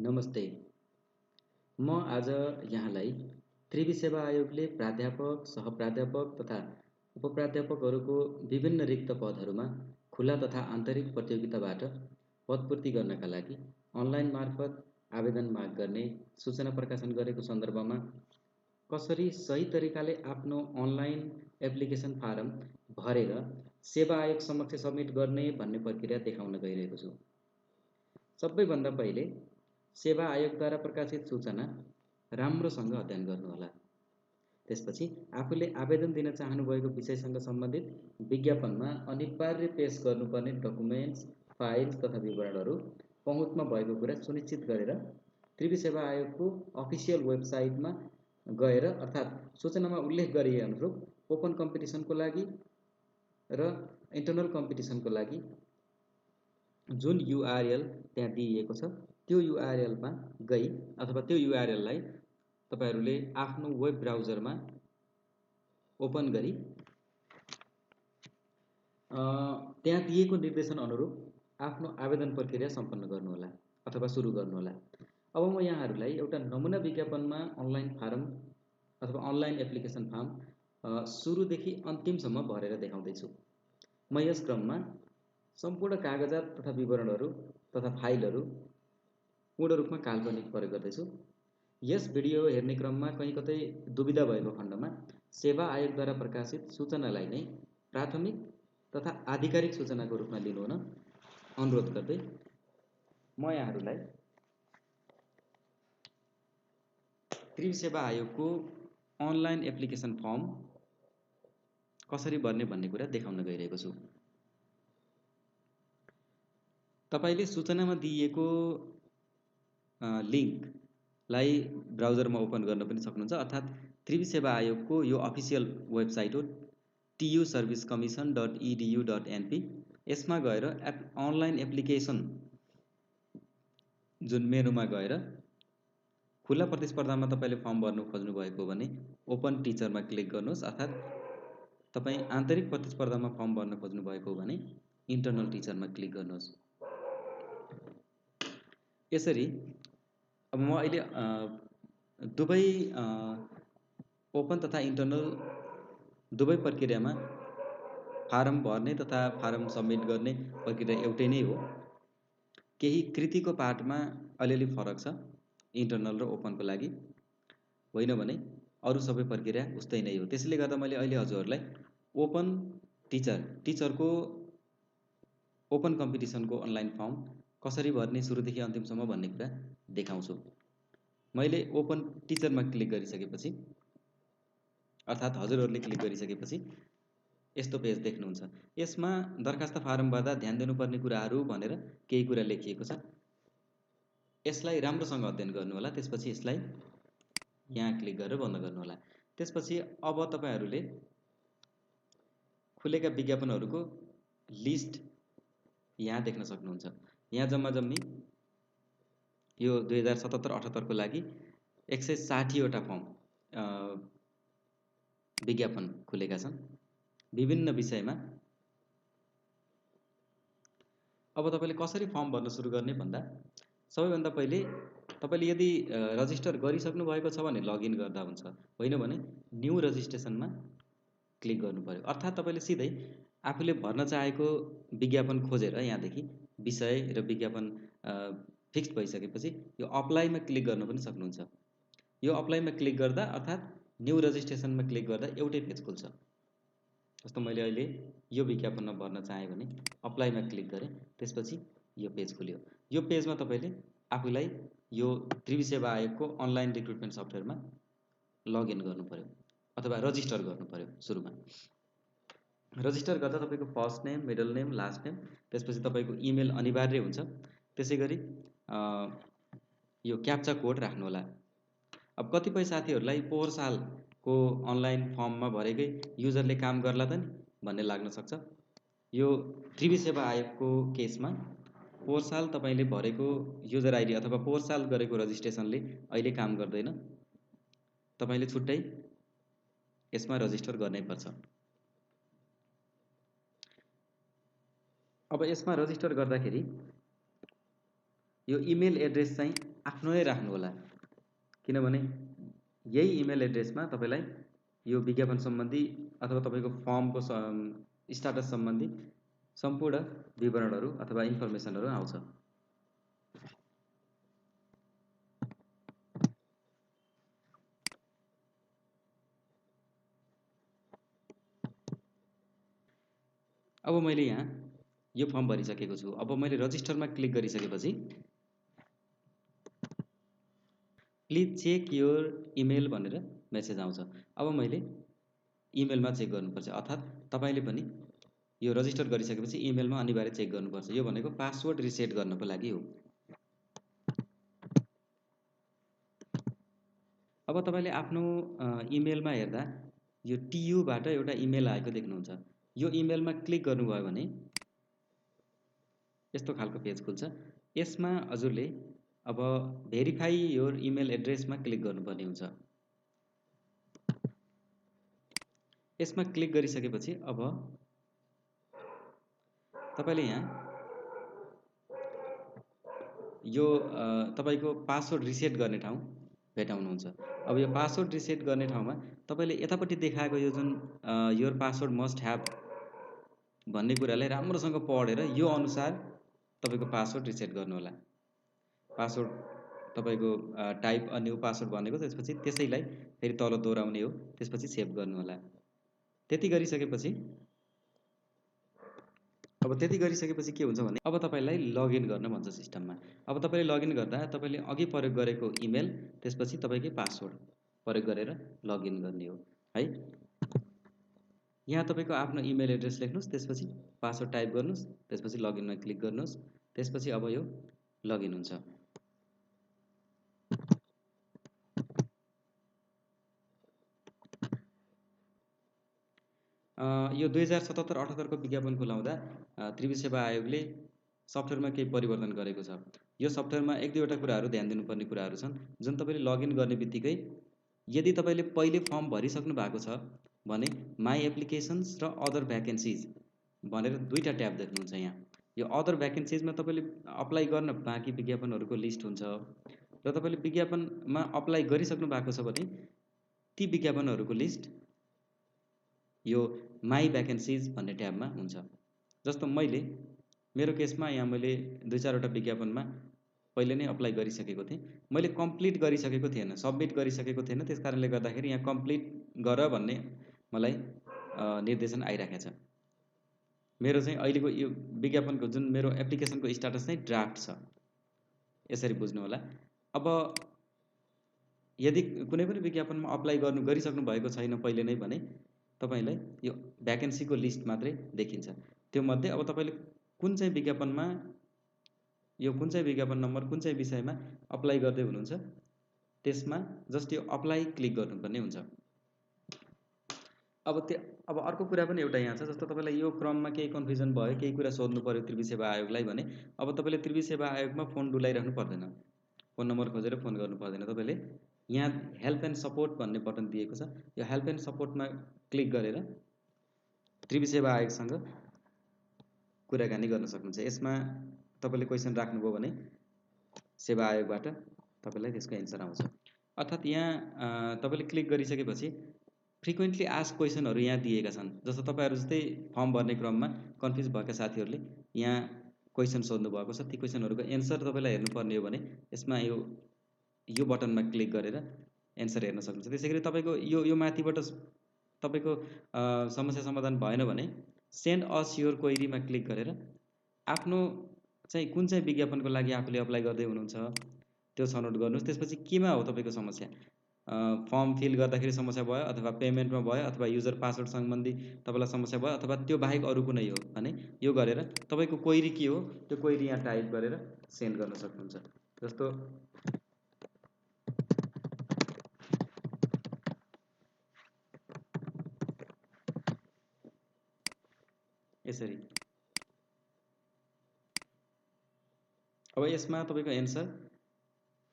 नमस्ते। म आज यहाँलाई त्रिवि सेवा आयोगले प्राध्यापक, सहप्राध्यापक तथा उपप्राध्यापकहरूको विभिन्न रिक्त पदहरूमा खुला तथा आन्तरिक प्रतियोगिताबाट पदपूर्ति गर्नका लागि अनलाइन मार्फत आवेदन माग गर्ने सूचना प्रकाशन गरेको सन्दर्भमा कसरी सही तरिकाले आफ्नो अनलाइन एप्लिकेसन फारम भरेर सेवा आयोग समक्ष सब्मिट गर्ने भन्ने प्रक्रिया देखाउन गइरहेको छु। सबैभन्दा पहिले सेवा आयोगद्वारा प्रकाशित सूचना राम्रोसँग अध्ययन गर्नुहोला। त्यसपछि आफूले आवेदन दिन चाहनुभएको विषयसँग सम्बन्धित विज्ञापनमा अनिवार्य पेश गर्नुपर्ने डकुमेन्ट्स, फाइल्स तथा विवरणहरू पहुँचमा भएको कुरा सुनिश्चित गरेर त्रिवि सेवा आयोगको अफिसियल वेबसाइटमा गएर अर्थात् सूचनामा उल्लेख गरिए अनुरूप ओपन कम्पिटिसनको लागि र इन्टर्नल कम्पिटिसनको लागि जुन युआरएल त्यहाँ दिइएको छ त्यो युआरएलमा गई अथवा त्यो युआरएललाई तपाईहरूले आफ्नो वेब ब्राउजरमा ओपन गरी त्यहाँ दिएको निर्देशन अनुरूप आफ्नो आवेदन प्रक्रिया सम्पन्न गर्नुहोला अथवा सुरु गर्नुहोला। अब म यहाँहरूलाई एउटा नमुना विज्ञापनमा अनलाइन फारम अथवा अनलाइन एप्लिकेसन फर्म सुरुदेखि अन्तिमसम्म भरेर देखाउँदैछु। म यस क्रममा सम्पूर्ण कागजात तथा विवरणहरू तथा फाइलहरू पूर्ण रूपमा काल्पनिक प्रयोग गर्दैछु। यस भिडियो हेर्ने क्रममा कहीँ कतै दुविधा भएको खण्डमा सेवा आयोगद्वारा प्रकाशित सूचनालाई नै प्राथमिक तथा आधिकारिक सूचनाको रूपमा लिनुहुन अनुरोध गर्दै म यहाँहरूलाई त्रिवि सेवा आयोगको अनलाइन एप्लिकेसन फर्म कसरी भर्ने भन्ने कुरा देखाउन गइरहेको छु। तपाईले सूचनामा दिइएको लिङ्कलाई ब्राउजरमा ओपन गर्न पनि सक्नुहुन्छ अर्थात् त्रिवि सेवा आयोगको यो अफिसियल वेबसाइट हो tuservicecommission.edu.np। यसमा गएर अनलाइन एप्लिकेसन जुन मेनुमा गएर खुला प्रतिस्पर्धामा तपाईले फर्म भर्नु खोज्नु भएको भने ओपन टिचरमा क्लिक गर्नुहोस् अर्थात् तपाई आन्तरिक प्रतिस्पर्धामा फर्म भर्न खोज्नु भएको भने इन्टर्नल टिचरमा क्लिक गर्नुहोस्। यसरी अब म अहिले दुवै ओपन तथा इन्टर्नल दुवै प्रक्रियामा फारम भर्ने तथा फारम सबमिट गर्ने प्रक्रिया एउटै नै हो। केही कृतिको पाठमा अलिअलि फरक छ इन्टर्नल र ओपनको लागि, होइन भने अरू सबै प्रक्रिया उस्तै नै हो। त्यसैले गर्दा मैले अहिले हजुरहरूलाई ओपन टिचरको ओपन कम्पिटिसनको अनलाइन फर्म कसरी भर्ने सुरुदेखि अन्तिमसम्म भन्ने कुरा देखाउँछु। मैले ओपन टिचरमा क्लिक गरिसकेपछि अर्थात् हजुरहरूले क्लिक गरिसकेपछि यस्तो पेज देख्नुहुन्छ। यसमा दरखास्त फारम भर्दा ध्यान दिनुपर्ने कुराहरू भनेर केही कुरा लेखिएको छ। यसलाई राम्रोसँग अध्ययन गर्नुहोला। त्यसपछि यसलाई यहाँ क्लिक गरेर बन्द गर्नुहोला। त्यसपछि अब तपाईहरूले खुलेका विज्ञापनहरूको लिस्ट यहाँ देख्न सक्नुहुन्छ। यहाँ जम्मी यो 2077-78 को लागि 160 वटा फर्म विज्ञापन खुलेका छन् विभिन्न विषयमा। अब तपाईले कसरी फर्म भर्न सुरु गर्ने भन्दा सबैभन्दा पहिले तपाईले यदि रजिस्टर गरिसक्नु भएको छ भने लगइन गर्दा हुन्छ, होइन भने न्यू रजिस्ट्रेसनमा क्लिक गर्नु पर्यो। अर्थात् तपाईले सिधै आफूले भर्न चाहेको विज्ञापन खोजेर यहाँदेखि विषय र विज्ञापन फिक्स भइसकेपछि यो अप्लाईमा क्लिक गर्न पनि सक्नुहुन्छ। यो अप्लाईमा क्लिक गर्दा अर्थात् न्यू रजिस्ट्रेसनमा क्लिक गर्दा एउटै पेज खुल्छ। जस्तो मैले अहिले यो विज्ञापनमा भर्न चाहे भने अप्लाईमा क्लिक गरेँ, त्यसपछि यो पेज खुल्यो। यो पेजमा तपाईले आफूलाई यो त्रिवि सेवा आयोगको अनलाइन रिक्रुटमेन्ट सफ्टवेयरमा लगइन गर्नु पर्यो अथवा रजिस्टर गर्नु पर्यो। सुरुमा रजिस्टर गर्दा तपाईको first name, middle name, last name, त्यसपछि तपाईको इमेल अनिवार्य हुन्छ। त्यसैगरी यो क्याप्चा कोड राख्नु होला। अब कतिपय साथीहरूलाई पोहोर सालको अनलाइन फर्ममा भरेकै युजरले काम गर्ला त नि भन्ने लाग्न सक्छ। यो त्रिवि सेवा आयोगको केसमा पोहोर साल तपाईले भरेको युजर आइडी अथवा पोहोर साल गरेको रजिस्ट्रेसनले अहिले काम गर्दैन। तपाईले छुट्टै यसमा रजिस्टर गर्नै पर्छ। अब यसमा रजिस्टर गर्दाखेरि यो इमेल एड्रेस चाहिँ आफ्नो नै राख्नु होला, किनभने यही इमेल एड्रेसमा तपाईँलाई यो विज्ञापन सम्बन्धी अथवा तपाईँको फर्मको स्टाटस सम्बन्धी सम्पूर्ण विवरणहरू अथवा इन्फर्मेसनहरू आउँछ। अब मैले यहाँ यो फर्म भरिसकेको छु। अब मैले रजिस्टरमा क्लिक गरिसकेपछि प्लिज चेक योर इमेल भनेर मेसेज आउँछ। अब मैले इमेलमा चेक गर्नुपर्छ, अर्थात् तपाईँले पनि यो रजिस्टर गरिसकेपछि इमेलमा अनिवार्य चेक गर्नुपर्छ। यो भनेको पासवर्ड रिसेट गर्नको लागि हो। अब तपाईँले आफ्नो इमेलमा हेर्दा यो TU-बाट एउटा इमेल आएको देख्नुहुन्छ। यो इमेलमा क्लिक गर्नुभयो भने यस्तो खालको पेज खुल्छ। यसमा हजुरले अब भेरिफाई योर इमेल एड्रेसमा क्लिक गर्नुपर्ने हुन्छ। यसमा क्लिक गरिसकेपछि अब तपाईँले यहाँ यो तपाईँको पासवर्ड रिसेट गर्ने ठाउँ भेटाउनुहुन्छ। अब यो पासवर्ड रिसेट गर्ने ठाउँमा तपाईँले यतापट्टि देखाएको यो जुन योर पासवर्ड मस्ट ह्याभ भन्ने कुरालाई राम्रोसँग पढेर यो अनुसार तपाईँको पासवर्ड रिसेट गर्नुहोला। पासवर्ड तपाईँको टाइप अ न्यू पासवर्ड भनेको, त्यसपछि त्यसैलाई फेरि तल दोहोऱ्याउने हो, त्यसपछि सेभ गर्नुहोला। त्यति गरिसकेपछि के हुन्छ भने अब तपाईँलाई लगइन गर्न भन्छ सिस्टममा। अब तपाईँले लगइन गर्दा तपाईँले अघि प्रयोग गरेको इमेल त्यसपछि तपाईँकै पासवर्ड प्रयोग गरेर लगइन गर्ने हो है। यहाँ तपाईँको आफ्नो इमेल एड्रेस लेख्नुहोस्, त्यसपछि पासवर्ड टाइप गर्नुहोस्, त्यसपछि लगइनमा क्लिक गर्नुहोस्, त्यसपछि अब यो लगइन हुन्छ। यो 2077-78 को विज्ञापन खुलाउँदा त्रिभुज सेवा आयोगले सफ्टवेयरमा केही परिवर्तन गरेको छ। यो सफ्टवेयरमा एक दुईवटा कुराहरू ध्यान दिनुपर्ने कुराहरू छन्, जुन तपाईँले लगइन गर्ने बित्तिकै यदि तपाईँले पहिले फर्म भरिसक्नु भएको छ भने माई एप्लिकेसन्स र अदर भ्याकेन्सिज भनेर दुईवटा ट्याब देख्नुहुन्छ। यहाँ यो अदर भ्याकेन्सिजमा तपाईँले अप्लाई गर्न बाँकी विज्ञापनहरूको लिस्ट हुन्छ र तपाईँले विज्ञापनमा अप्लाई गरिसक्नु भएको छ भने ती विज्ञापनहरूको लिस्ट यो माई भ्याकेन्सिज भन्ने ट्याबमा हुन्छ। जस्तो मेरो केसमा यहाँ मैले 2-4वटा विज्ञापनमा पहिले नै अप्लाई गरिसकेको थिएँ। मैले कम्प्लिट गरिसकेको थिएन, सबमिट गरिसकेको थिएन, त्यस कारणले गर्दाखेरि यहाँ कम्प्लिट गर भन्ने मलाई निर्देशन आइराखेको छ। मेरो चाहिँ अहिलेको यो विज्ञापनको जुन मेरो एप्लिकेसनको स्टाटस चाहिँ ड्राफ्ट छ, यसरी बुझ्नु होला। अब यदि कुनै पनि विज्ञापनमा अप्लाई गरिसक्नु भएको छैन पहिले नै भने तपाईँलाई यो भ्याकेन्सीको लिस्ट मात्रै देखिन्छ। त्यो मध्ये अब तपाईँले कुन चाहिँ विज्ञापनमा यो कुन चाहिँ विज्ञापन नम्बर कुन चाहिँ विषयमा अप्लाई गर्दै हुनुहुन्छ त्यसमा जस्ट यो अप्लाई क्लिक गर्नुपर्ने हुन्छ। अब अर्को कुरा पनि एउटा यहाँ छ, जस्तो तपाईँलाई यो क्रममा केही कन्फ्युजन भयो, केही कुरा सोध्नु पर्यो त्रिभुज सेवा आयोगलाई भने अब तपाईँले त्रिभुज सेवा आयोगमा फोन डुलाइरहनु पर्दैन, फोन नम्बर खोजेर फोन गर्नु पर्दैन। तपाईँले यहाँ हेल्प एन्ड सपोर्ट भन्ने बटन दिएको छ, यो हेल्प एन्ड सपोर्टमा क्लिक गरेर त्रिभुज सेवा आयोगसँग कुराकानी गर्न सक्नुहुन्छ। यसमा तपाईँले क्वेसन राख्नुभयो भने सेवा आयोगबाट तपाईँलाई त्यसको एन्सर आउँछ। अर्थात् यहाँ तपाईँले क्लिक गरिसकेपछि फ्रिक्वेन्टली आस्क क्वेसनहरू यहाँ दिएका छन्। जस्तो तपाईँहरू जस्तै फर्म भर्ने क्रममा कन्फ्युज भएका साथीहरूले यहाँ क्वेसन सोध्नु भएको छ, ती क्वेसनहरूको एन्सर तपाईँलाई हेर्नुपर्ने हो भने यसमा यो बटनमा क्लिक गरेर एन्सर हेर्न सक्नुहुन्छ। त्यसै गरी तपाईँको यो माथिबाट तपाईँको समस्या समाधान भएन भने सेन्ड अस योर क्वेरीमा क्लिक गरेर आफ्नो चाहिँ कुन चाहिँ विज्ञापनको लागि आफूले अप्लाई गर्दै हुनुहुन्छ त्यो छनौट गर्नुहोस्। त्यसपछि केमा हो तपाईँको समस्या, फर्म फिल गर्दाखेरि समस्या भयो अथवा पेमेन्टमा भयो अथवा युजर पासवर्ड सम्बन्धी तपाईँलाई समस्या भयो अथवा त्यो बाहेक अरू कुनै हो भने यो गरेर तपाईँको क्वेरी के हो त्यो क्वेरी यहाँ टाइप गरेर सेन्ड गर्न सक्नुहुन्छ। जस्तो यसरी। अब यसमा तपाईँको एन्सर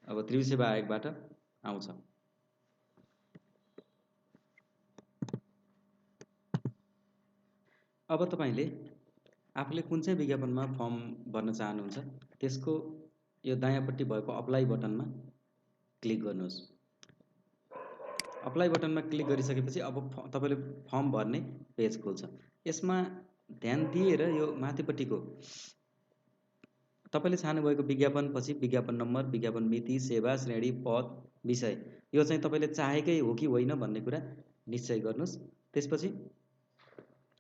अब त्रिभुज सेवा आयोगबाट आउँछ। अब तपाईँले आफूले कुन चाहिँ विज्ञापनमा फर्म भर्न चाहनुहुन्छ त्यसको यो दायाँपट्टि भएको अप्लाई बटनमा क्लिक गर्नुहोस्। अप्लाई बटनमा क्लिक गरिसकेपछि अब तपाईँले फर्म भर्ने पेज खुल्छ। यसमा ध्यान दिएर यो माथिपट्टिको तपाईँले चाहनुभएको विज्ञापन पछि विज्ञापन नम्बर, विज्ञापन मिति, सेवा, श्रेणी, पद, विषय यो चाहिँ तपाईँले चाहेकै हो कि होइन भन्ने कुरा निश्चय गर्नुहोस्। त्यसपछि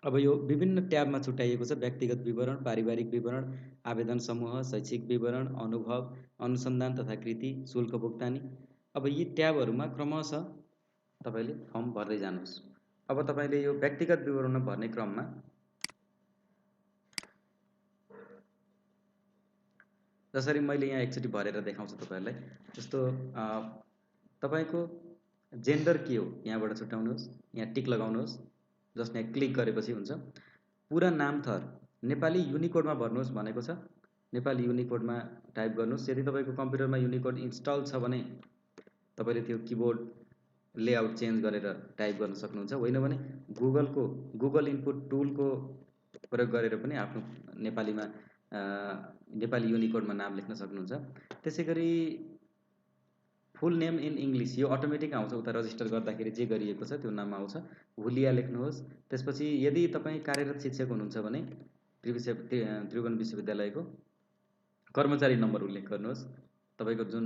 अब यो विभिन्न ट्याबमा छुट्याइएको छ। व्यक्तिगत विवरण, पारिवारिक विवरण, आवेदन समूह, शैक्षिक विवरण, अनुभव, अनुसन्धान तथा कृति, शुल्क भुक्तानी। अब यी ट्याबहरूमा क्रमशः तपाईँले फर्म भर्दै जानुहोस्। अब तपाईँले यो व्यक्तिगत विवरण भर्ने क्रममा जसरी मैले यहाँ एकचोटि भरेर देखाउँछु तपाईँहरूलाई। जस्तो तपाईँको जेन्डर के हो यहाँबाट छुट्याउनुहोस्, यहाँ टिक लगाउनुहोस्, जसमा क्लिक गरेपछि हुन्छ। पुरा नाम थर नेपाली युनिकोडमा भर्नुहोस् भनेको छ। नेपाली युनिकोडमा टाइप गर्नुहोस्। यदि तपाईँको कम्प्युटरमा युनिकोड इन्स्टल छ भने तपाईँले त्यो किबोर्ड लेआउट चेन्ज गरेर टाइप गर्न सक्नुहुन्छ। होइन भने गुगल इनपुट टुलको प्रयोग गरेर पनि आफ्नो नेपाली युनिकोडमा नाम लेख्न सक्नुहुन्छ। त्यसै गरी फुल नेम इन इङ्ग्लिस यो अटोमेटिक आउँछ, उता रजिस्टर गर्दाखेरि जे गरिएको छ त्यो नाम आउँछ। हुलिया लेख्नुहोस्। त्यसपछि यदि तपाईँ कार्यरत शिक्षक हुनुहुन्छ भने त्रिभुवन विश्वविद्यालयको कर्मचारी नम्बर उल्लेख गर्नुहोस्। तपाईँको जुन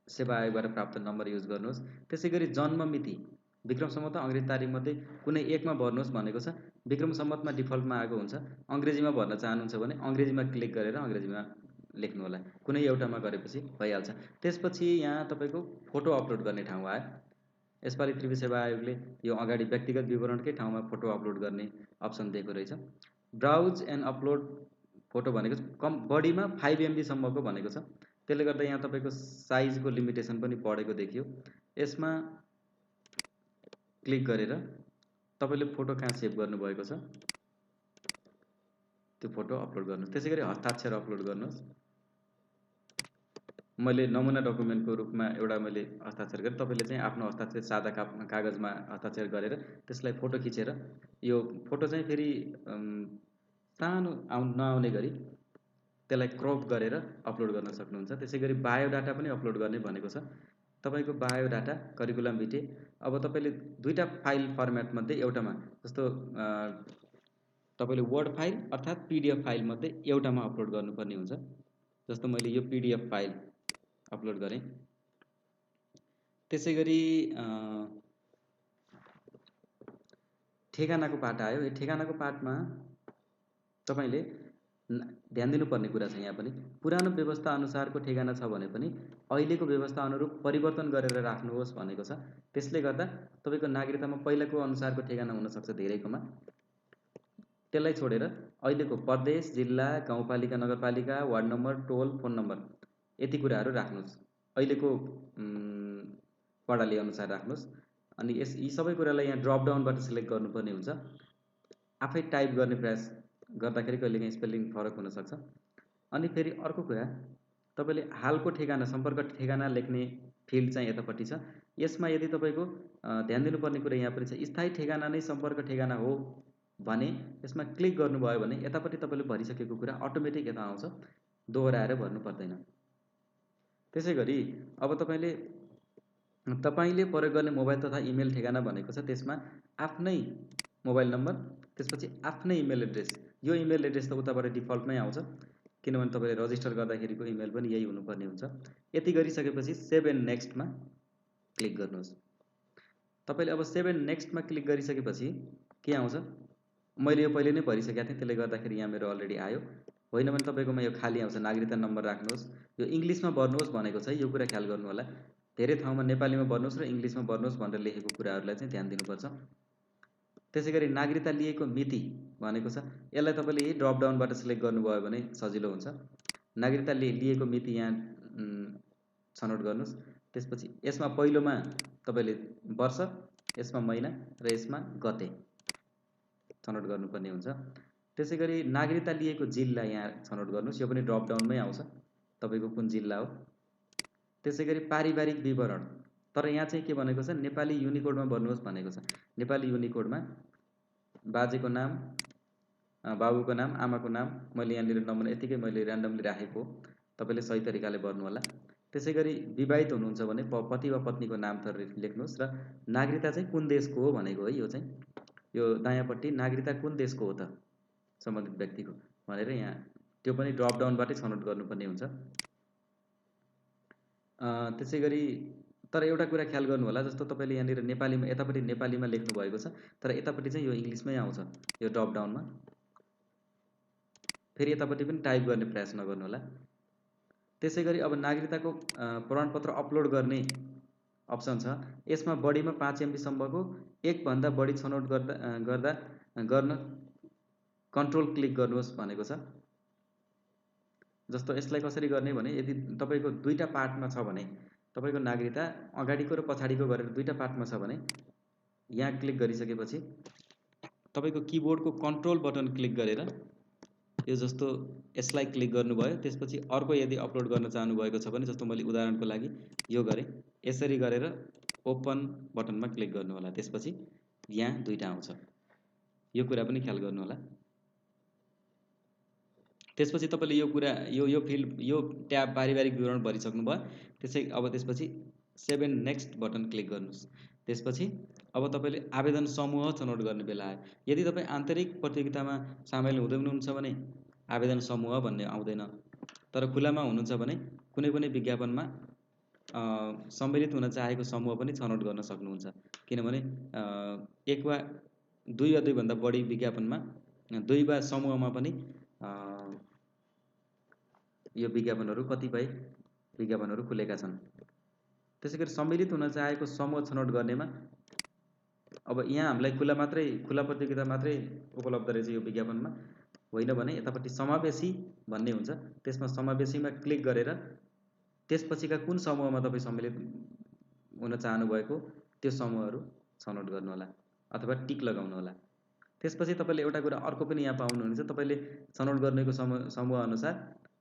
सेवा आयोगबाट प्राप्त नम्बर युज गर्नुहोस्। त्यसै गरी जन्म मिति विक्रम सम्वत अङ्ग्रेजी तारिखमध्ये कुनै एकमा भर्नुहोस् भनेको छ। विक्रम सम्वतमा डिफल्टमा आएको हुन्छ। अङ्ग्रेजीमा भर्न चाहनुहुन्छ भने अङ्ग्रेजीमा क्लिक गरेर अङ्ग्रेजीमा लेख्नु होला। कुनै एउटामा गरेपछि भइहाल्छ। त्यसपछि यहाँ तपाईँको फोटो अपलोड गर्ने ठाउँ आयो। यसपालि त्रिभुवन सेवा आयोगले यो अगाडि व्यक्तिगत विवरणकै ठाउँमा फोटो अपलोड गर्ने अप्सन दिएको रहेछ। ब्राउज एन्ड अपलोड फोटो भनेको बढीमा 5 MB सम्मको भनेको छ। त्यसले गर्दा यहाँ तपाईँको साइजको लिमिटेसन पनि बढेको देखियो। यसमा क्लिक गरेर तपाईँले फोटो कहाँ सेभ गर्नुभएको छ त्यो फोटो अपलोड गर्नुहोस्। त्यसै गरी हस्ताक्षर अपलोड गर्नुहोस्। मैले नमुना डकुमेन्टको रूपमा एउटा मैले हस्ताक्षर गरेँ। तपाईँले चाहिँ आफ्नो हस्ताक्षर सादा कागजमा हस्ताक्षर गरेर त्यसलाई फोटो खिचेर यो फोटो चाहिँ फेरि सानो नआउने गरी त्यसलाई क्रप गरेर अपलोड गर्न सक्नुहुन्छ। त्यसै गरी बायोडाटा पनि अपलोड गर्ने भनेको छ। तपाईँको बायोडाटा करिकुलम भिटे अब तपाईँले दुईटा फाइल फर्मेटमध्ये एउटामा, जस्तो तपाईँले वर्ड फाइल अर्थात् PDF फाइल मध्ये एउटामा अपलोड गर्नुपर्ने हुन्छ। जस्तो मैले यो PDF फाइल अपलोड गरेँ। त्यसै गरी ठेगानाको पाठ आयो। यो ठेगानाको पाठमा तपाईँले ध्यान दिनुपर्ने कुरा छ। यहाँ पनि पुरानो व्यवस्था अनुसारको ठेगाना छ भने पनि अहिलेको व्यवस्था अनुरूप परिवर्तन गरेर राख्नुहोस् भनेको छ। त्यसले गर्दा तपाईँको नागरिकतामा पहिलाको अनुसारको ठेगाना हुनसक्छ धेरैकोमा। त्यसलाई छोडेर अहिलेको प्रदेश, जिल्ला, गाउँपालिका, नगरपालिका, वार्ड नम्बर, टोल, फोन नम्बर यति कुराहरू राख्नुहोस्। अहिलेको प्रणाली अनुसार राख्नुहोस्। अनि यी सबै कुरालाई यहाँ ड्रप डाउनबाट सिलेक्ट गर्नुपर्ने हुन्छ। आफै टाइप गर्ने प्रयास गर्दाखेरि कहिलेकाहीँ स्पेलिङ फरक हुनसक्छ। अनि फेरि अर्को कुरा, तपाईँले हालको ठेगाना सम्पर्क ठेगाना लेख्ने फिल्ड चाहिँ यतापट्टि छ। यसमा यदि तपाईँको ध्यान दिनुपर्ने कुरा यहाँ पनि छ, स्थायी ठेगाना नै सम्पर्क ठेगाना हो भने यसमा क्लिक गर्नुभयो भने यतापट्टि तपाईँले भरिसकेको कुरा अटोमेटिक यता आउँछ, दोहोऱ्याएर भर्नु पर्दैन। त्यसै गरी अब तपाईँले प्रयोग गर्ने मोबाइल तथा इमेल ठेगाना भनेको छ। त्यसमा आफ्नै मोबाइल नम्बर, त्यसपछि आफ्नै इमेल एड्रेस। यो इमेल एड्रेस त उताबाट डिफल्टमै आउँछ, किनभने तपाईँले रजिस्टर गर्दाखेरिको इमेल पनि यही हुनुपर्ने हुन्छ। यति गरिसकेपछि सेभ एन्ड नेक्स्टमा क्लिक गर्नुहोस्। तपाईँले अब सेभ एन्ड नेक्स्टमा क्लिक गरिसकेपछि के आउँछ, मैले यो पहिले नै भरिसकेको थिएँ, त्यसले गर्दाखेरि यहाँ मेरो अलरेडी आयो। होइन भने तपाईँकोमा यो खाली आउँछ, नागरिकता नम्बर राख्नुहोस्। यो इङ्ग्लिसमा भर्नुहोस् भनेको छ, यो कुरा ख्याल गर्नु होला। धेरै ठाउँमा नेपालीमा भर्नुहोस् र इङ्ग्लिसमा भर्नुहोस् भनेर लेखेको कुराहरूलाई चाहिँ ध्यान दिनुपर्छ। त्यसै गरी नागरिकता लिएको मिति भनेको छ, यसलाई तपाईँले यही ड्रप डाउनबाट सिलेक्ट गर्नुभयो भने सजिलो हुन्छ। नागरिकता लिएको मिति यहाँ छनौट गर्नुहोस्। त्यसपछि यसमा पहिलोमा तपाईँले वर्ष, यसमा महिना र यसमा गते छनौट गर्नुपर्ने हुन्छ। त्यसै गरी नागरिकता लिएको जिल्ला यहाँ छनौट गर्नुहोस्। यो पनि ड्रप डाउनमै आउँछ, तपाईँको कुन जिल्ला हो। त्यसै गरी पारिवारिक विवरण, तर यहाँ चाहिँ के भनेको छ, नेपाली युनिकोडमा भर्नुहोस् भनेको छ। नेपाली युनिकोडमा बाजेको नाम, बाबुको नाम, आमाको नाम, मैले यहाँनिर नमुना यतिकै मैले ऱ्यान्डमली राखेको तपाईँले सही तरिकाले भर्नु होला। त्यसै गरी विवाहित हुनुहुन्छ भने पति वा पत्नीको नाम थर लेख्नुहोस् र नागरिकता चाहिँ कुन देशको हो भनेको है। यो चाहिँ यो दायाँपट्टि नागरिकता कुन देशको हो त सम्बन्धित व्यक्तिको भनेर यहाँ त्यो पनि ड्रप डाउनबाटै छनौट गर्नुपर्ने हुन्छ। त्यसै गरी तर एउटा कुरा ख्याल गर्नु होला, जस्तो तपाईँले यहाँनिर नेपालीमा यतापट्टि नेपालीमा लेख्नु भएको छ तर यतापट्टि चाहिँ यो इङ्ग्लिसमै आउँछ यो ड्रप डाउनमा। फेरि यतापट्टि पनि टाइप गर्ने प्रयास नगर्नु होला। त्यसै गरी अब नागरिकताको प्रमाणपत्र अपलोड गर्ने अप्सन छ। यसमा बढीमा 5 MB सम्मको एकभन्दा बढी छनौट गर्न कन्ट्रोल क्लिक गर्नुहोस् भनेको छ। जस्तो यसलाई कसरी गर्ने भने यदि तपाईँको दुईटा पार्टमा छ भने तपाईँको नागरिकता अगाडिको र पछाडिको गरेर दुईटा पार्टमा छ भने यहाँ क्लिक गरिसकेपछि तपाईँको किबोर्डको कन्ट्रोल बटन क्लिक गरेर यो जस्तो यसलाई क्लिक गर्नुभयो। त्यसपछि अर्को यदि अपलोड गर्न चाहनुभएको छ भने जस्तो मैले उदाहरणको लागि यो गरेँ, यसरी गरेर ओपन बटनमा क्लिक गर्नु होला। त्यसपछि यहाँ दुईटा आउँछ, यो कुरा पनि ख्याल गर्नु होला। त्यसपछि तपाईँले यो कुरा यो फिल्ड यो ट्याब पारिवारिक विवरण भरिसक्नु भयो। त्यसपछि save and next button click गर्नुहोस्। त्यसपछि अब तपाईँले आवेदन समूह छनौट गर्ने बेला आयो। यदि तपाईँ आन्तरिक प्रतियोगितामा सामेल हुनुहुन्छ भने आवेदन समूह भन्ने आउँदैन, तर खुलामा हुनुहुन्छ भने कुनै पनि विज्ञापनमा सम्मिलित हुन चाहेको समूह पनि छनौट गर्न सक्नुहुन्छ। किनभने एक वा दुई वा दुईभन्दा बढी विज्ञापनमा दुई वा समूहमा पनि यो कतिपय विज्ञापनहरू खुलेका छन्। त्यसै गरी सम्मिलित हुन चाहेको समूह छनौट गर्नेमा अब यहाँ हामीलाई खुला प्रतियोगिता मात्रै उपलब्ध रहेछ यो विज्ञापनमा, होइन भने यतापट्टि समावेशी भन्ने हुन्छ। त्यसमा समावेशीमा क्लिक गरेर त्यसपछिका कुन समूहमा तपाईँ सम्मिलित हुन चाहनुभएको त्यो समूहहरू छनौट गर्नुहोला अथवा टिक लगाउनु होला। त्यसपछि तपाईँले एउटा कुरा अर्को पनि यहाँ पाउनुहुनेछ, तपाईँले छनौट गर्नेको समूह अनुसार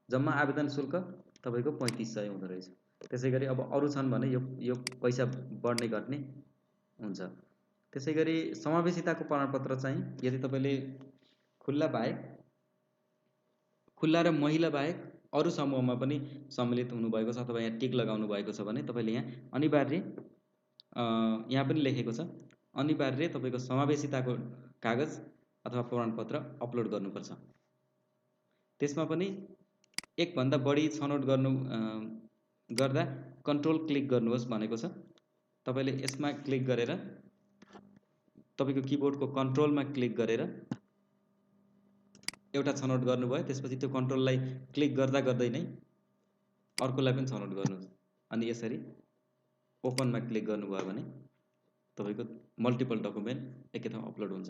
जम्मा आवेदन शुल्क तपाईँको 3500 हुँदो रहेछ। त्यसै गरी अब अरू छन् भने यो पैसा बढ्ने घट्ने हुन्छ। त्यसै गरी समावेशिताको प्रमाणपत्र चाहिँ यदि तपाईँले खुल्ला र महिला बाहेक अरू समूहमा पनि सम्मिलित हुनुभएको छ अथवा यहाँ टिक लगाउनु भएको छ भने तपाईँले यहाँ अनिवार्य यहाँ पनि लेखेको छ अनिवार्य तपाईँको समावेशिताको कागज अथवा प्रमाणपत्र अपलोड गर्नुपर्छ। त्यसमा पनि एकभन्दा बढी छनौट गर्दा कन्ट्रोल क्लिक गर्नुहोस् भनेको छ। तपाईँले यसमा क्लिक गरेर तपाईँको किबोर्डको कन्ट्रोलमा क्लिक गरेर एउटा छनौट गर्नुभयो। त्यसपछि त्यो कन्ट्रोललाई क्लिक गर्दै नै अर्कोलाई पनि छनौट गर्नुहोस् अनि यसरी ओपनमा क्लिक गर्नुभयो भने तपाईँको मल्टिपल डकुमेन्ट एकै ठाउँ अपलोड हुन्छ।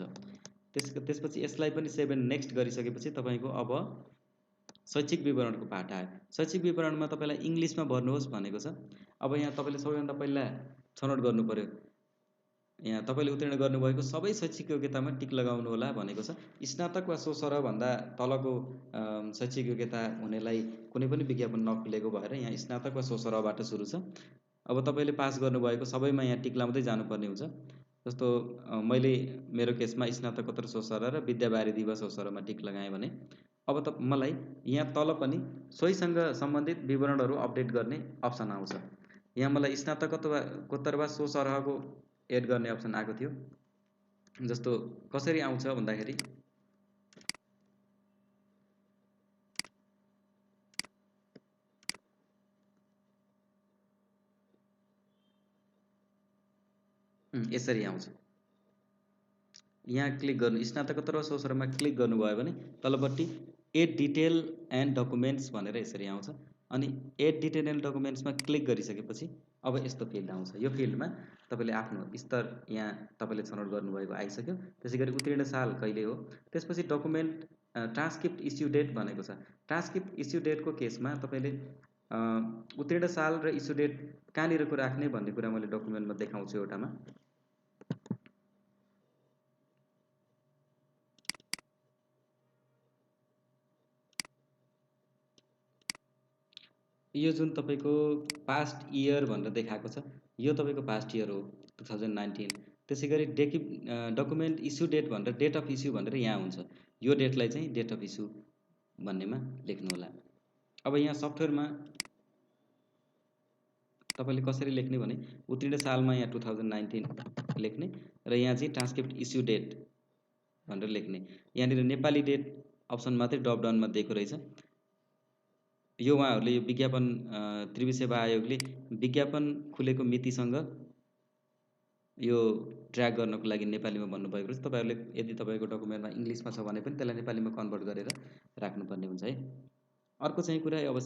त्यसपछि यसलाई पनि सेभ एन्ड नेक्स्ट गरिसकेपछि तपाईँको अब शैक्षिक विवरणको पाठ आयो। शैक्षिक विवरणमा तपाईँलाई इङ्ग्लिसमा भर्नुहोस् भनेको छ। अब यहाँ तपाईँले सबैभन्दा पहिला छनौट गर्नु पर्यो, यहाँ तपाईँले उत्तीर्ण गर्नुभएको सबै शैक्षिक योग्यतामा टिक लगाउनु होला भनेको छ। स्नातक वा सो सरहभन्दा तलको शैक्षिक योग्यता हुनेलाई कुनै पनि विज्ञापन नखुलेको भएर यहाँ स्नातक वा सो सरहबाट सुरु छ। अब तपाईँले पास गर्नुभएको सबैमा यहाँ टिक लाउँदै जानुपर्ने हुन्छ। जस्तो मैले मेरो केसमा स्नातकोत्तर सो सरह र विद्यावारिधि वा सो सरहमा टिक लगाएँ भने अब मलाई यहाँ तल पनि सोहीसँग सम्बन्धित विवरणहरू अपडेट गर्ने अप्सन आउँछ। यहाँ मलाई स्नातकोत्तर वा सो सरहको एड गर्ने अप्सन आएको थियो। जस्तो कसरी आउँछ भन्दाखेरि यसरी आउँछ। यहाँ क्लिक गर्नु स्नातकोत्तर वा सो सरहमा क्लिक गर्नुभयो भने तलपट्टि एड डिटेल एन्ड डकुमेन्ट्स भनेर यसरी आउँछ। अनि एड डिटेल एन्ड डकुमेन्ट्समा क्लिक गरिसकेपछि अब यस्तो फिल्ड आउँछ। यो फिल्डमा तपाईँले आफ्नो स्तर यहाँ तपाईँले छनौट गर्नुभएको आइसक्यो। त्यसै गरी उत्तीर्ण साल कहिले हो, त्यसपछि डकुमेन्ट ट्रान्सक्रिप्ट इस्यु डेट भनेको छ। ट्रान्सक्रिप्ट इस्यु डेटको केसमा तपाईँले उत्तीर्ण साल र इस्यु डेट कहाँनिरको राख्ने भन्ने कुरा मैले डकुमेन्टमा देखाउँछु एउटामा। यो जुन तपाईँको पास्ट इयर भनेर देखाएको छ यो तपाईँको पास्ट इयर हो 2019। त्यसै गरी डकुमेन्ट इस्यु डेट भनेर डेट अफ इस्यु भनेर यहाँ हुन्छ। यो डेटलाई चाहिँ डेट अफ इस्यु भन्नेमा लेख्नु होला। अब यहाँ सफ्टवेयरमा तपाईँले कसरी लेख्ने भने उत्तीर्ण सालमा यहाँ 2019 लेख्ने र यहाँ चाहिँ ट्रान्सक्रिप्ट इस्यु डेट भनेर लेख्ने। यहाँनिर नेपाली डेट अप्सन मात्रै ड्रपडाउनमा दिएको रहेछ। यो उहाँहरूले यो विज्ञापन त्रिभुज सेवा आयोगले विज्ञापन खुलेको मितिसँग यो ट्र्याक गर्नको लागि नेपालीमा भन्नुभएको छ। तपाईँहरूले यदि तपाईँको डकुमेन्टमा इङ्ग्लिसमा छ भने पनि त्यसलाई नेपालीमा कन्भर्ट गरेर राख्नुपर्ने हुन्छ है। अर्को चाहिँ कुरा अब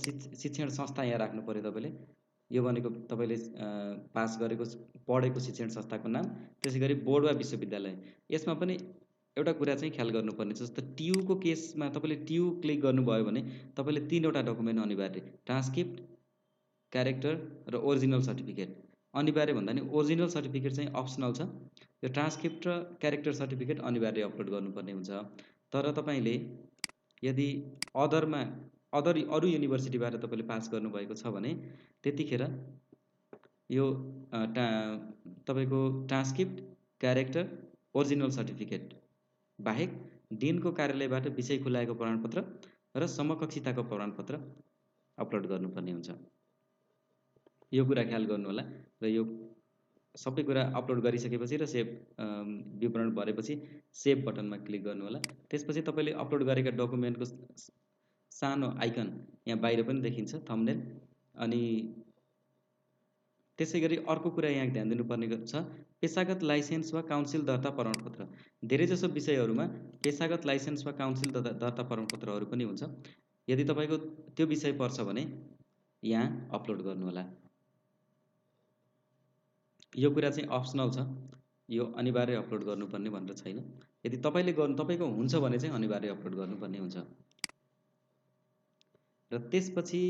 शिक्षण संस्था यहाँ राख्नु पऱ्यो तपाईँले। यो भनेको तपाईँले पास गरेको पढेको शिक्षण संस्थाको नाम, त्यसै गरी बोर्ड वा विश्वविद्यालय। यसमा पनि एउटा कुरा चाहिँ ख्याल गर्नुपर्ने छ। जस्तो टियुको केसमा तपाईँले टियु क्लिक गर्नुभयो भने तपाईँले 3वटा डकुमेन्ट अनिवार्य, ट्रान्सक्रिप्ट, क्यारेक्टर र ओरिजिनल सर्टिफिकेट। अनिवार्य भन्दा नि ओरिजिनल सर्टिफिकेट चाहिँ अप्सनल छ। यो ट्रान्सक्रिप्ट र क्यारेक्टर सर्टिफिकेट अनिवार्य अपलोड गर्नुपर्ने हुन्छ। तर तपाईँले यदि अरू युनिभर्सिटीबाट तपाईँले पास गर्नुभएको छ भने त्यतिखेर यो तपाईँको ट्रान्सक्रिप्ट, क्यारेक्टर, ओरिजिनल सर्टिफिकेट बाहेक डिनको कार्यालयबाट विषय खुलाएको प्रमाणपत्र र समकक्षिताको प्रमाणपत्र अपलोड गर्नुपर्ने हुन्छ। यो कुरा ख्याल गर्नु होला। र यो सबै कुरा अपलोड गरिसकेपछि र सेभ विवरण भरेपछि सेभ बटनमा क्लिक गर्नु होला। त्यसपछि तपाईँले अपलोड गरेका डकुमेन्टको सानो आइकन यहाँ बाहिर पनि देखिन्छ, थम्बनेल। अनि त्यसै गरी अर्को कुरा यहाँ ध्यान दिनुपर्ने छ, पेसागत लाइसेन्स वा काउन्सिल दर्ता प्रमाणपत्र। धेरैजसो विषयहरूमा पेसागत लाइसेन्स वा काउन्सिल दर्ता प्रमाणपत्रहरू पनि हुन्छ। यदि तपाईँको त्यो विषय पर्छ भने यहाँ अपलोड गर्नुहोला। यो कुरा चाहिँ अप्सनल छ, यो अनिवार्य अपलोड गर्नुपर्ने भनेर छैन। यदि तपाईँको हुन्छ भने चाहिँ अनिवार्य अपलोड गर्नुपर्ने हुन्छ। र त्यसपछि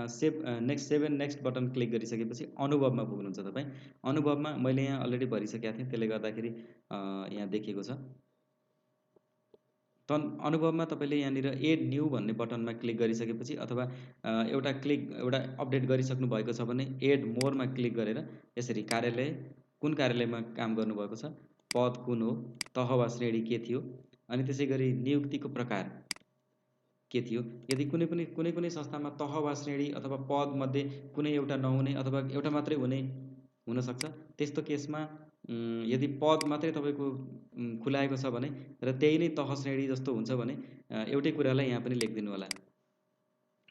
save and next button click गरिसकेपछि अनुभवमा पुग्नुहुन्छ तपाईँ। अनुभवमा मैले यहाँ अलरेडी भरिसकेको थिएँ, त्यसले गर्दाखेरि यहाँ देखिएको छ। अनुभवमा तपाईँले यहाँनिर एड न्यू भन्ने बटनमा क्लिक गरिसकेपछि अथवा एउटा अपडेट गरिसक्नु भएको छ भने एड मोरमा क्लिक गरेर यसरी कार्यालय, कुन कार्यालयमा काम गर्नुभएको छ, पद कुन हो, तह वा श्रेणी के थियो, अनि त्यसै गरी नियुक्तिको प्रकार के थियो। यदि कुनै संस्थामा तह वा श्रेणी अथवा पद मध्ये कुनै एउटा नहुने अथवा एउटा मात्रै हुनसक्छ, त्यस्तो केसमा यदि पद मात्रै तपाईँको खुलाएको छ भने र त्यही नै तह श्रेणी जस्तो हुन्छ भने एउटै कुरालाई यहाँ पनि लेखिदिनु होला।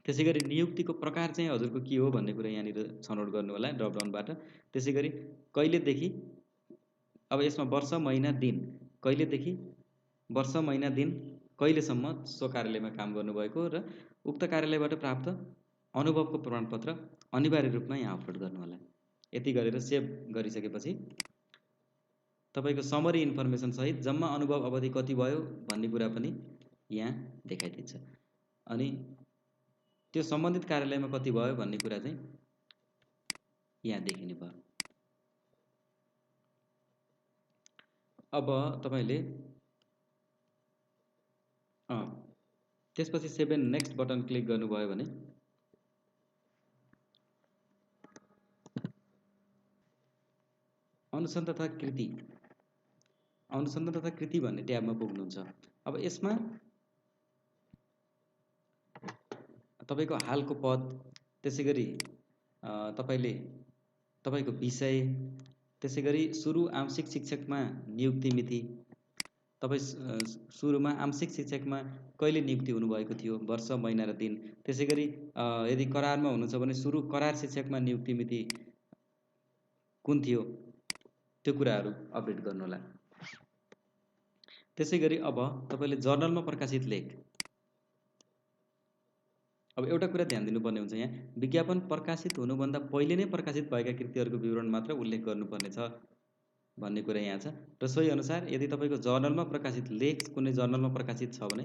त्यसै गरी नियुक्तिको प्रकार चाहिँ हजुरको के हो भन्ने कुरा यहाँनिर छनौट गर्नु होला ड्रपडाउनबाट। त्यसै गरी कहिलेदेखि, अब यसमा वर्ष, महिना, दिन, कहिलेदेखि, वर्ष, महिना, दिन, कहिलेसम्म सो कार्यालयमा काम गर्नुभएको र उक्त कार्यालयबाट प्राप्त अनुभवको प्रमाणपत्र अनिवार्य रूपमा यहाँ अपलोड गर्नु होला। यति गरेर सेभ गरिसकेपछि तपाईँको समरी इन्फर्मेसन सहित जम्मा अनुभव अवधि कति भयो भन्ने कुरा पनि यहाँ देखाइदिन्छ। अनि त्यो सम्बन्धित कार्यालयमा कति भयो भन्ने कुरा चाहिँ यहाँ देखिने भयो। अब तपाईँले त्यसपछि save and next button click गर्नुभयो भने अनुसन्धान तथा कृति भन्ने ट्याबमा पुग्नुहुन्छ। अब यसमा तपाईँको हालको पद, त्यसै गरी तपाईँको विषय, त्यसै गरी सुरु आंशिक शिक्षकमा नियुक्ति मिति, तपाईँ सुरुमा आंशिक शिक्षकमा कहिले नियुक्ति हुनुभएको थियो, वर्ष, महिना र दिन। त्यसै गरी यदि करारमा हुनुहुन्छ भने सुरु करार शिक्षकमा नियुक्ति मिति कुन थियो, त्यो कुराहरू अपडेट गर्नुहोला। त्यसै गरी अब तपाईँले जर्नलमा प्रकाशित लेख, अब एउटा कुरा ध्यान दिनुपर्ने हुन्छ, यहाँ विज्ञापन प्रकाशित हुनुभन्दा पहिले नै प्रकाशित भएका कृतिहरूको विवरण मात्र उल्लेख गर्नुपर्ने छ भन्ने कुरा यहाँ छ। र सोही अनुसार यदि तपाईँको जर्नलमा प्रकाशित लेख कुनै जर्नलमा प्रकाशित छ भने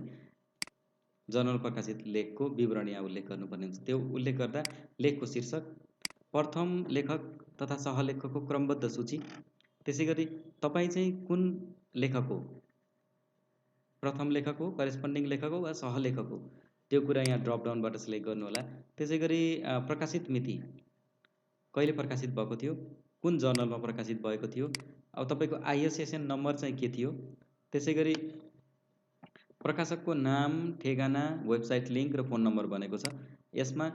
जर्नल प्रकाशित लेखको विवरण यहाँ उल्लेख गर्नुपर्ने हुन्छ। त्यो उल्लेख गर्दा लेखको शीर्षक, प्रथम लेखक तथा सहलेखकको क्रमबद्ध सूची, त्यसै गरी तपाईँ चाहिँ कुन लेखक हो, प्रथम लेखक हो, करेस्पोन्डिङ लेखक हो वा सहलेखक हो, त्यो कुरा यहाँ ड्रपडाउनबाट सिलेक्ट गर्नु होला। त्यसै गरी प्रकाशित मिति, कहिले प्रकाशित भएको थियो, कुन जर्नलमा प्रकाशित भएको थियो, अब तपाईँको आइएसएसएन नम्बर चाहिँ के थियो, त्यसै गरी प्रकाशकको नाम, ठेगाना, वेबसाइट लिङ्क र फोन नम्बर बनेको छ। यसमा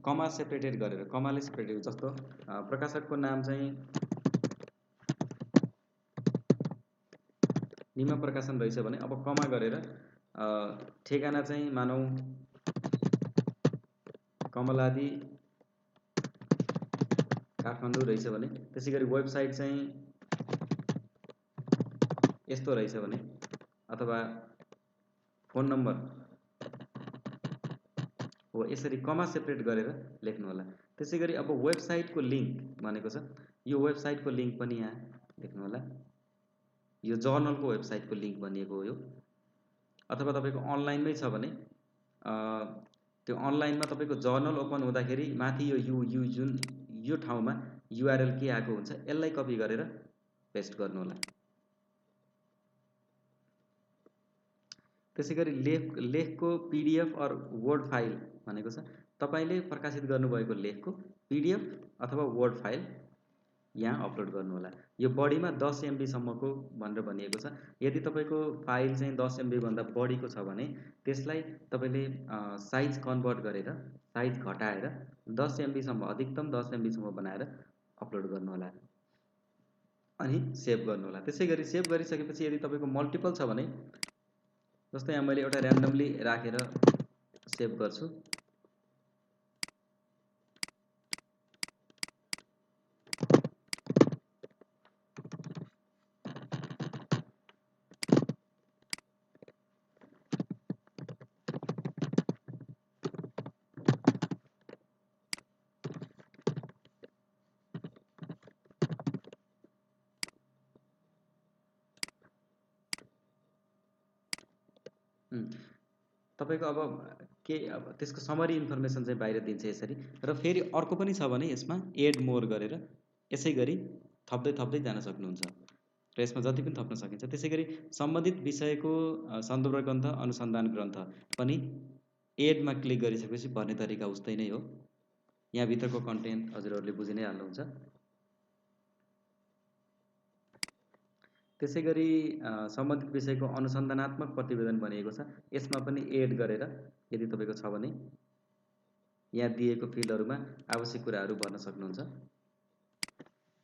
कमा सेपरेटेड गरेर, कमाले सेपरेटेड, जस्तो प्रकाशकको नाम चाहिँ निमा प्रकाशन रहेछ भने अब कमा गरेर ठेगाना चाहिँ मानौ कमलादी काठमाडौँ रहेछ भने, त्यसै गरी वेबसाइट चाहिँ यस्तो रहेछ भने, अथवा फोन नम्बर हो, यसरी कमा सेपरेट गरेर लेख्नु होला। त्यसै गरी अब वेबसाइटको लिङ्क भनेको छ, यो वेबसाइटको लिङ्क पनि यहाँ लेख्नु होला। यो जर्नलको वेबसाइटको लिङ्क भनिएको हो यो। अथवा तपाईँको अनलाइनमै छ भने त्यो अनलाइनमा तपाईँको जर्नल ओपन हुँदाखेरि माथि यो जुन यो ठाउँमा युआरएल के आएको हुन्छ, यसलाई कपी गरेर पेस्ट गर्नु होला। त्यसै गरी लेखको पीडीएफ अर वर्ड फाइल भनेको छ, तपाईँले प्रकाशित गर्नुभएको लेखको पीडीएफ अथवा वर्ड फाइल यहाँ अपलोड गर्नु होला। यो बढीमा 10 MB सम्मको भनेर भनिएको छ। यदि तपाईँको फाइल चाहिँ 10 MB भन्दा बढीको छ भने त्यसलाई तपाईँले साइज कन्भर्ट गरेर, साइज घटाएर 10 MB सम्म, अधिकतम 10 MB सम्म बनाएर अपलोड गर्नु होला, अनि सेभ गर्नु होला। त्यसै गरी सेभ गरिसकेपछि यदि तपाईँको मल्टिपल छ भने, जस्तै यहाँ मैले एउटा र्यान्डमली राखेर सेभ गर्छु। तपाईँको अब त्यसको समरी इन्फर्मेसन चाहिँ बाहिर दिन्छ यसरी। र फेरि अर्को पनि छ भने यसमा एड मोर गरेर यसै गरी थप्दै जान सक्नुहुन्छ, र यसमा जति पनि थप्न सकिन्छ। त्यसै गरी सम्बन्धित विषयको सन्दर्भ ग्रन्थ, अनुसन्धान ग्रन्थ पनि एडमा क्लिक गरिसकेपछि भर्ने तरिका उस्तै नै हो। यहाँभित्रको कन्टेन्ट हजुरहरूले बुझि नै हाल्नुहुन्छ। त्यसै गरी सम्बन्धित विषयको अनुसन्धानात्मक प्रतिवेदन भनिएको छ, यसमा पनि एड गरेर यदि तपाईँको छ भने यहाँ दिएको फिल्डहरूमा आवश्यक कुराहरू भर्न सक्नुहुन्छ।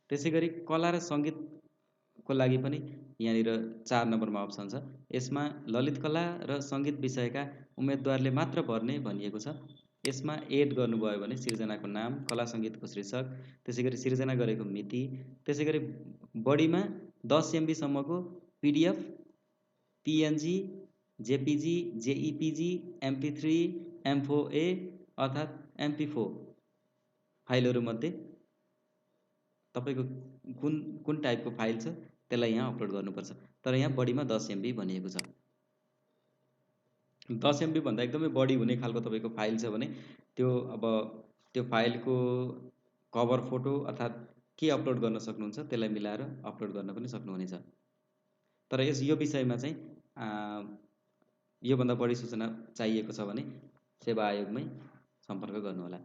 त्यसै गरी कला र सङ्गीतको लागि पनि यहाँनिर 4 नम्बरमा अप्सन छ। यसमा ललित कला र सङ्गीत विषयका उम्मेदवारले मात्र भर्ने भनिएको छ। यसमा एड गर्नुभयो भने सिर्जनाको नाम, कला सङ्गीतको शीर्षक, त्यसै गरी सिर्जना गरेको मिति, त्यसै गरी बढीमा 10 MB सम्मको PDF, PNG, JPG, जेईपीजी, MP3, M4A अर्थात् MP4 फाइलहरूमध्ये तपाईँको कुन टाइपको फाइल छ त्यसलाई यहाँ अपलोड गर्नुपर्छ। तर यहाँ बढीमा 10 MB भनिएको छ। 10 MB भन्दा एकदमै बढी हुने खालको तपाईँको फाइल छ भने त्यो फाइलको कभर फोटो अर्थात् के अपलोड गर्न सक्नुहुन्छ त्यसलाई मिलाएर अपलोड गर्न पनि सक्नुहुनेछ। तर यो विषयमा चाहिँ योभन्दा बढी सूचना चाहिएको छ भने सेवा आयोगमै सम्पर्क गर्नुहोला।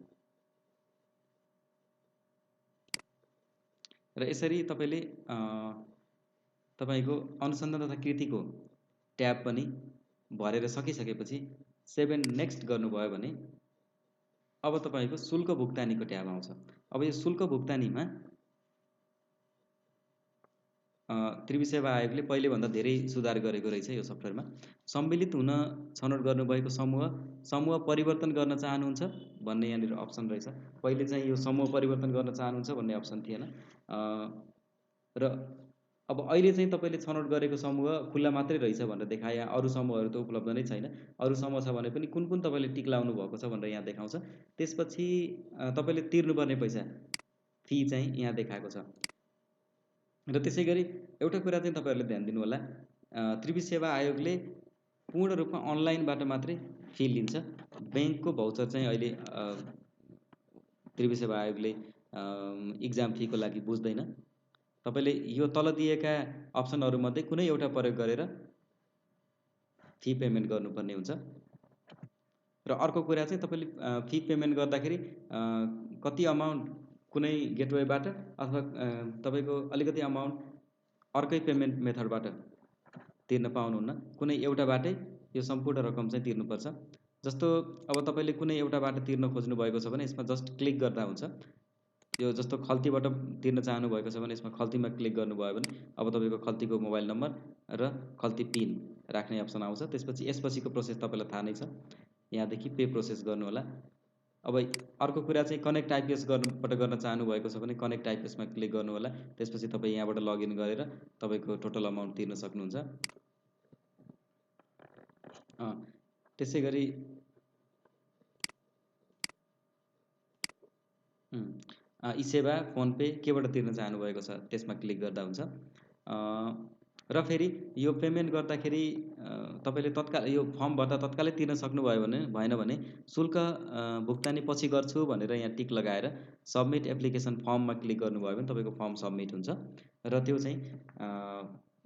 र यसरी तपाईँले तपाईँको अनुसन्धान तथा कृतिको ट्याब पनि भरेर सकिसकेपछि 7 नेक्स्ट गर्नुभयो भने अब तपाईँको शुल्क भुक्तानीको ट्याब आउँछ। अब यो शुल्क भुक्तानीमा त्रिभुवन सेवा आयोगले पहिलेभन्दा धेरै सुधार गरेको रहेछ यो सफ्टवेयरमा। सम्मिलित हुन छनौट गर्नुभएको समूह परिवर्तन गर्न चाहनुहुन्छ भन्ने यहाँनिर अप्सन रहेछ। पहिले चाहिँ यो समूह परिवर्तन गर्न चाहनुहुन्छ भन्ने अप्सन थिएन। र अब अहिले चाहिँ तपाईँले छनौट गरेको समूह खुल्ला मात्रै रहेछ भनेर देखाए। यहाँ अरू समूहहरू त उपलब्ध नै छैन। अरू समूह छ भने पनि कुन तपाईँले टिक लाउनु भएको छ भनेर यहाँ देखाउँछ। त्यसपछि तपाईँले तिर्नुपर्ने पैसा, फी चाहिँ यहाँ देखाएको छ। र त्यसै गरी एउटा कुरा चाहिँ तपाईँहरूले ध्यान दिनु होला, त्रिभुवन सेवा आयोगले पूर्ण रूपमा अनलाइनबाट मात्रै फी लिन्छ। ब्याङ्कको भाउचर चाहिँ अहिले त्रिभुवन सेवा आयोगले इक्जाम फीको लागि बुझ्दैन। तपाईँले यो तल दिएका अप्सनहरूमध्ये कुनै एउटा प्रयोग गरेर फी पेमेन्ट गर्नुपर्ने हुन्छ। र अर्को कुरा चाहिँ तपाईँले फी पेमेन्ट गर्दाखेरि कति अमाउन्ट कुनै गेटवेबाट अथवा तपाईँको अलिकति अमाउन्ट अर्कै पेमेन्ट मेथडबाट तिर्न पाउनुहुन्न। कुनै एउटाबाटै यो सम्पूर्ण रकम चाहिँ तिर्नुपर्छ। जस्तो अब तपाईँले कुनै एउटाबाट तिर्न खोज्नु भएको छ भने यसमा जस्ट क्लिक गर्दा हुन्छ। यो जस्तो खल्तीबाट तिर्न चाहनुभएको छ भने यसमा खल्तीमा क्लिक गर्नुभयो भने अब तपाईँको खल्तीको मोबाइल नम्बर र खल्ती पिन राख्ने अप्सन आउँछ। त्यसपछि यसपछिको प्रोसेस तपाईँलाई थाहा नै छ। यहाँदेखि पे प्रोसेस गर्नुहोला। अब अर्को कुरा चाहिँ कनेक्ट आइपिएस गर्न चाहनुभएको छ भने कनेक्ट आइपिएसमा क्लिक गर्नुहोला। त्यसपछि तपाईँ यहाँबाट लगइन गरेर तपाईँको टोटल अमाउन्ट तिर्न सक्नुहुन्छ। त्यसै गरी ई-सेवा, फोन पे केबाट तिर्न चाहनुभएको छ त्यसमा क्लिक गर्दा हुन्छ। र फेरि यो पेमेन्ट गर्दाखेरि तपाईँले तत्काल यो फर्म भर्दा तत्कालै तिर्न सक्नुभयो भने भएन भने शुल्क भुक्तानी पछि गर्छु भनेर यहाँ टिक लगाएर सबमिट एप्लिकेसन फर्ममा क्लिक गर्नुभयो भने तपाईँको फर्म सबमिट हुन्छ। र त्यो चाहिँ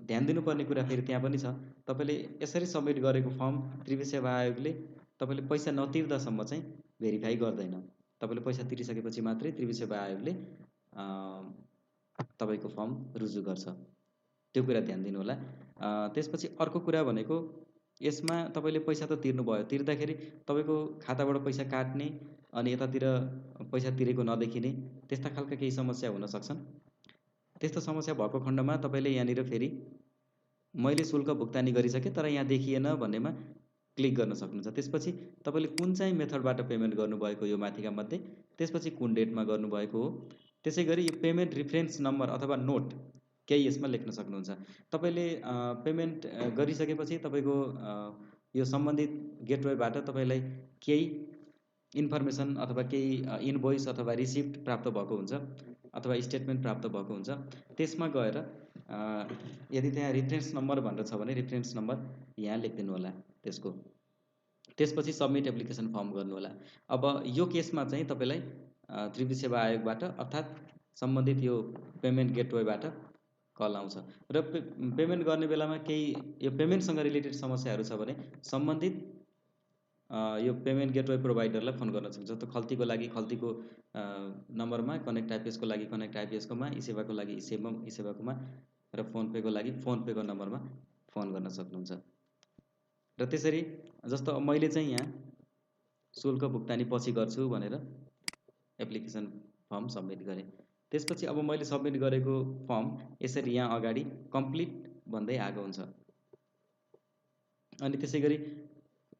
ध्यान दिनुपर्ने कुरा फेरि त्यहाँ पनि छ। तपाईँले यसरी सबमिट गरेको फर्म त्रिभुवन सेवा आयोगले तपाईँले पैसा नतिर्दासम्म चाहिँ भेरिफाई गर्दैन। तपाईँले पैसा तिरिसकेपछि मात्रै त्रिभुवन सेवा आयोगले तपाईँको फर्म रुजु गर्छ। त्यो कुरा ध्यान दिनु होला। त्यसपछि अर्को कुरा भनेको यसमा तपाईँले पैसा त तिर्नुभयो, तिर्दाखेरि तपाईँको खाताबाट पैसा काट्ने अनि यतातिर पैसा तिरेको नदेखिने त्यस्ता खालका केही समस्या हुन सक्छन्। त्यस्तो समस्या भएको खण्डमा तपाईँले यहाँनिर फेरि मैले शुल्क भुक्तानी गरिसकेँ तर यहाँ देखिएन भन्नेमा क्लिक गर्न सक्नुहुन्छ। त्यसपछि तपाईँले कुन चाहिँ मेथडबाट पेमेन्ट गर्नुभएको यो माथिका मध्ये, त्यसपछि कुन डेटमा गर्नुभएको हो, त्यसै गरी यो पेमेन्ट रिफरेन्स नम्बर अथवा नोट केही यसमा लेख्न सक्नुहुन्छ। तपाईँले पेमेन्ट गरिसकेपछि तपाईँको यो सम्बन्धित गेटवेबाट तपाईँलाई केही इन्फर्मेसन अथवा केही इनभोइस अथवा रिसिप्ट प्राप्त भएको हुन्छ अथवा स्टेटमेन्ट प्राप्त भएको हुन्छ। त्यसमा गएर यदि त्यहाँ रिफरेन्स नम्बर भनेर छ भने रिफरेन्स नम्बर यहाँ लेखिदिनु होला त्यसको। त्यसपछि सबमिट एप्लिकेसन फर्म गर्नुहोला। अब यो केसमा चाहिँ तपाईँलाई त्रिभुवन सेवा आयोगबाट अर्थात् सम्बन्धित यो पेमेन्ट गेटवेबाट कल आउँछ र पेमेन्ट गर्ने बेलामा केही यो पेमेन्टसँग रिलेटेड समस्याहरू छ भने सम्बन्धित यो पेमेन्ट गेटवे प्रोभाइडरलाई फोन गर्न सक्छ। जस्तो खल्तीको लागि खल्तीको नम्बरमा, कनेक्ट आइपिएसको लागि कनेक्ट आइपिएसकोमा, ई-सेवाको लागि ई-सेवाकोमा र फोन पेको लागि फोन पेको नम्बरमा फोन गर्न सक्नुहुन्छ। र त्यसरी जस्तो मैले चाहिँ यहाँ शुल्क भुक्तानी पछि गर्छु भनेर एप्लिकेसन फर्म सबमिट गरेँ। त्यसपछि अब मैले सबमिट गरेको फर्म यसरी यहाँ अगाडि कम्प्लिट भन्दै आएको हुन्छ। अनि त्यसै गरी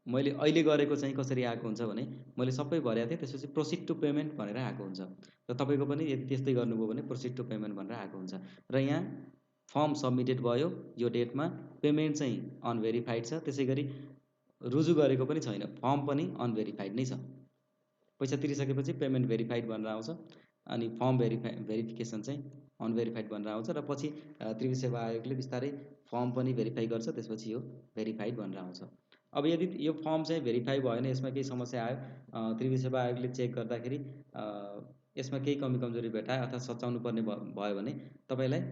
मैले अहिले गरेको चाहिँ कसरी आएको हुन्छ भने मैले सबै भरेको थिएँ, त्यसपछि प्रोसिड टु पेमेन्ट भनेर आएको हुन्छ। र तपाईँको पनि यदि त्यस्तै गर्नुभयो भने प्रोसिड टु पेमेन्ट भनेर आएको हुन्छ। र यहाँ फर्म सबमिटेड भयो यो डेटमा, पेमेन्ट चाहिँ अनभेरिफाइड छ, त्यसै गरी रुजु गरेको पनि छैन, फर्म पनि अनभेरिफाइड नै छ। पैसा तिरिसकेपछि पेमेन्ट भेरिफाइड भनेर आउँछ अनि फर्म भेरिफिकेसन चाहिँ अनभेरिफाइड भनेर आउँछ र पछि त्रिभुवन सेवा आयोगले बिस्तारै फर्म पनि भेरिफाई गर्छ, त्यसपछि यो भेरिफाइड भनेर आउँछ। अब यदि यो फर्म चाहिँ भेरिफाई भएन, यसमा केही समस्या आयो, त्रिभुवन सेवा आयोगले चेक गर्दाखेरि यसमा केही कमी कमजोरी भेटाए अथवा सच्याउनु पर्ने भयो भने तपाईँलाई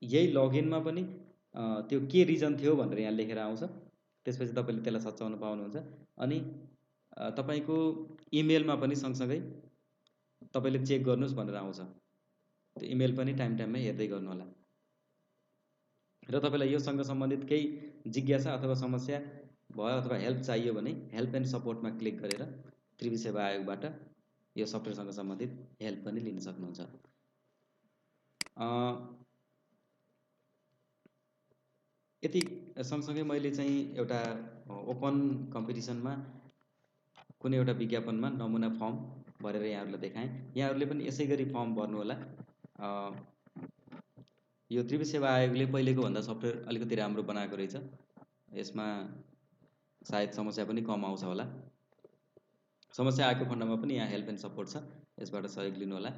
यही लगइनमा पनि त्यो के रिजन थियो भनेर यहाँ लेखेर आउँछ। त्यसपछि तपाईँले त्यसलाई सच्याउन पाउनुहुन्छ। अनि तपाईँको इमेलमा पनि सँगसँगै तपाईँले चेक गर्नुहोस् भनेर आउँछ। त्यो इमेल पनि टाइम टाइममा हेर्दै गर्नुहोला। र तपाईँलाई योसँग सम्बन्धित केही जिज्ञासा अथवा समस्या भयो अथवा हेल्प चाहियो भने हेल्प एन्ड सपोर्टमा क्लिक गरेर त्रिभुवन सेवा आयोगबाट यो सफ्टवेयरसँग सम्बन्धित हेल्प पनि लिन सक्नुहुन्छ। यति सँगसँगै मैले चाहिँ एउटा ओपन कम्पिटिसनमा कुनै एउटा विज्ञापनमा नमुना फर्म भरेर यहाँहरूलाई देखाएँ। यहाँहरूले पनि यसै गरी फर्म भर्नुहोला। यो त्रिभुवन सेवा आयोगले पहिलेको भन्दा सफ्टवेयर अलिकति राम्रो बनाएको रहेछ। यसमा सायद समस्या पनि कम आउँछ होला। समस्या आएको खण्डमा पनि यहाँ हेल्प एन्ड सपोर्ट छ, यसबाट सहयोग लिनुहोला।